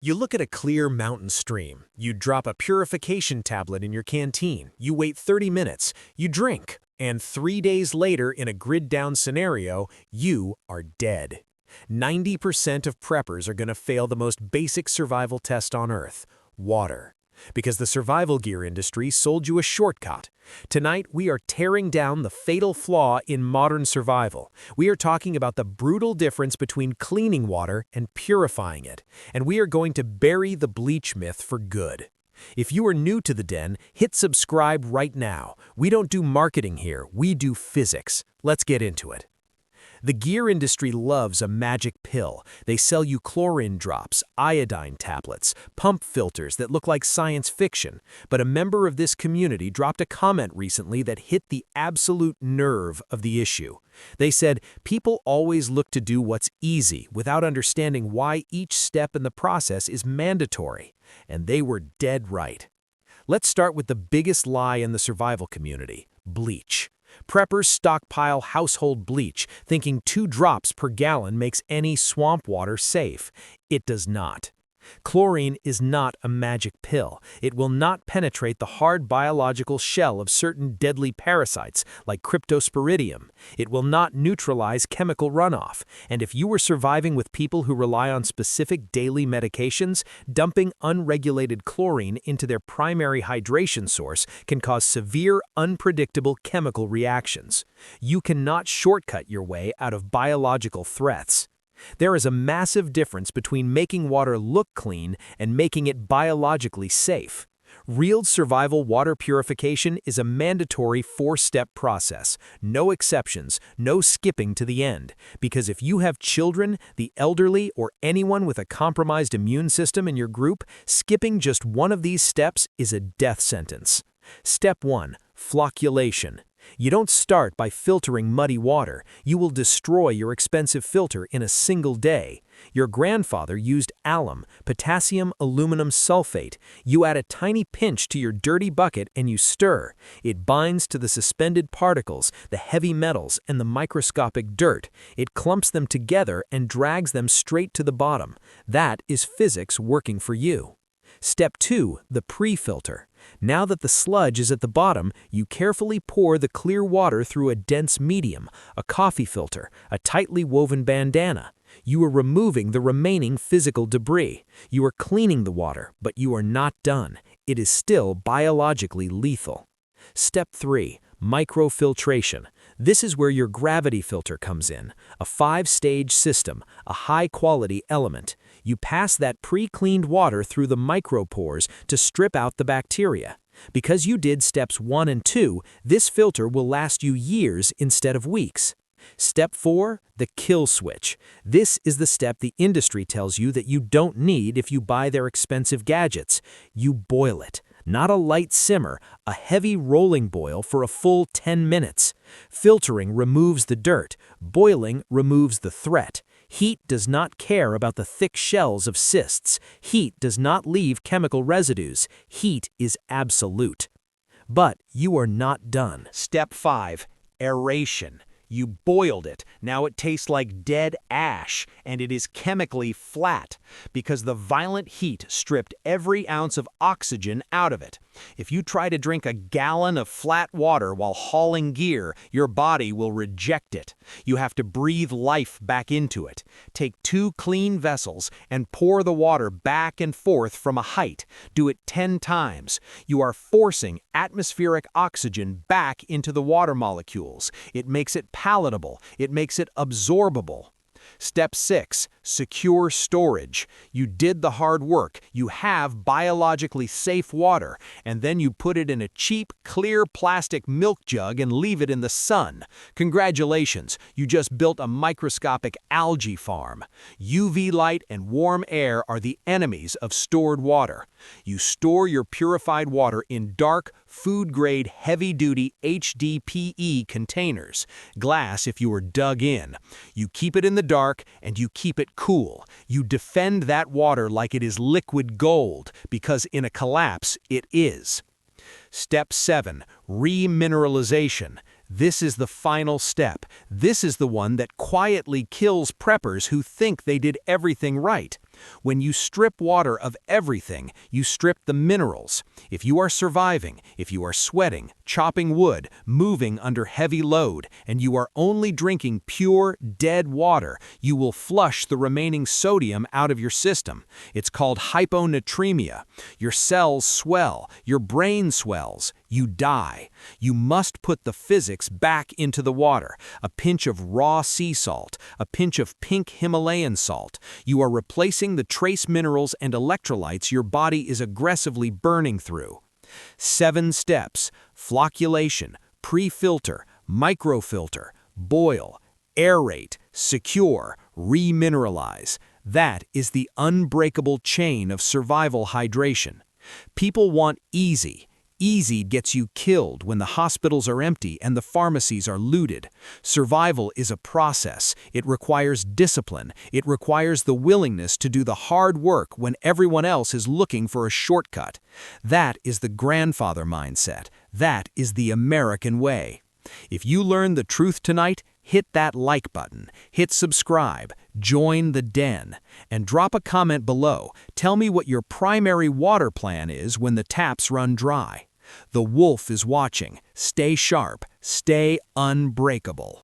You look at a clear mountain stream. You drop a purification tablet in your canteen. You wait 30 minutes. You drink. And 3 days later, in a grid-down scenario, you are dead. 90% of preppers are going to fail the most basic survival test on Earth: water. Because the survival gear industry sold you a shortcut. Tonight, we are tearing down the fatal flaw in modern survival. We are talking about the brutal difference between cleaning water and purifying it. And we are going to bury the bleach myth for good. If you are new to the Den, hit subscribe right now. We don't do marketing here, we do physics. Let's get into it. The gear industry loves a magic pill. They sell you chlorine drops, iodine tablets, pump filters that look like science fiction. But a member of this community dropped a comment recently that hit the absolute nerve of the issue. They said, people always look to do what's easy without understanding why each step in the process is mandatory. And they were dead right. Let's start with the biggest lie in the survival community: bleach. Preppers stockpile household bleach, thinking 2 drops per gallon makes any swamp water safe. It does not. Chlorine is not a magic pill. It will not penetrate the hard biological shell of certain deadly parasites, like cryptosporidium. It will not neutralize chemical runoff. And if you are surviving with people who rely on specific daily medications, dumping unregulated chlorine into their primary hydration source can cause severe, unpredictable chemical reactions. You cannot shortcut your way out of biological threats. There is a massive difference between making water look clean and making it biologically safe. Real survival water purification is a mandatory 4-step process. No exceptions, no skipping to the end. Because if you have children, the elderly, or anyone with a compromised immune system in your group, skipping just one of these steps is a death sentence. Step 1. Flocculation. You don't start by filtering muddy water. You will destroy your expensive filter in a single day. Your grandfather used alum, potassium aluminum sulfate. You add a tiny pinch to your dirty bucket and you stir. It binds to the suspended particles, the heavy metals, and the microscopic dirt. It clumps them together and drags them straight to the bottom. That is physics working for you. Step 2. The pre-filter. Now that the sludge is at the bottom, you carefully pour the clear water through a dense medium, a coffee filter, a tightly woven bandana. You are removing the remaining physical debris. You are cleaning the water, but you are not done. It is still biologically lethal. Step 3. Micro-Filtration. This is where your gravity filter comes in, a 5-stage system, a high-quality element. You pass that pre-cleaned water through the micropores to strip out the bacteria. Because you did steps 1 and 2, this filter will last you years instead of weeks. Step 4. The kill switch. This is the step the industry tells you that you don't need if you buy their expensive gadgets. You boil it. Not a light simmer, a heavy rolling boil for a full 10 minutes. Filtering removes the dirt. Boiling removes the threat. Heat does not care about the thick shells of cysts. Heat does not leave chemical residues. Heat is absolute. But you are not done. Step 5. Aeration. You boiled it. Now it tastes like dead ash, and it is chemically flat because the violent heat stripped every ounce of oxygen out of it. If you try to drink a gallon of flat water while hauling gear, your body will reject it. You have to breathe life back into it. Take 2 clean vessels and pour the water back and forth from a height. Do it 10 times. You are forcing atmospheric oxygen back into the water molecules. It makes it palatable. It makes it absorbable. Step 6. Secure storage. You did the hard work. You have biologically safe water, and then you put it in a cheap, clear plastic milk jug and leave it in the sun. Congratulations, you just built a microscopic algae farm. UV light and warm air are the enemies of stored water. You store your purified water in dark, food-grade, heavy-duty HDPE containers. Glass if you were dug in. You keep it in the dark and you keep it cool. You defend that water like it is liquid gold, because in a collapse, it is. Step 7. Re-mineralization. This is the final step. This is the one that quietly kills preppers who think they did everything right. When you strip water of everything, you strip the minerals. If you are surviving, if you are sweating, chopping wood, moving under heavy load, and you are only drinking pure, dead water, you will flush the remaining sodium out of your system. It's called hyponatremia. Your cells swell, your brain swells, you die. You must put the physics back into the water. A pinch of raw sea salt, a pinch of pink Himalayan salt. You are replacing the trace minerals and electrolytes your body is aggressively burning through. 7 steps: flocculation, pre-filter, micro-filter, boil, aerate, secure, re-mineralize. That is the unbreakable chain of survival hydration. People want easy. Easy gets you killed when the hospitals are empty and the pharmacies are looted. Survival is a process. It requires discipline. It requires the willingness to do the hard work when everyone else is looking for a shortcut. That is the grandfather mindset. That is the American way. If you learned the truth tonight, hit that like button, hit subscribe, join the den, and drop a comment below. Tell me what your primary water plan is when the taps run dry. The wolf is watching. Stay sharp, stay unbreakable.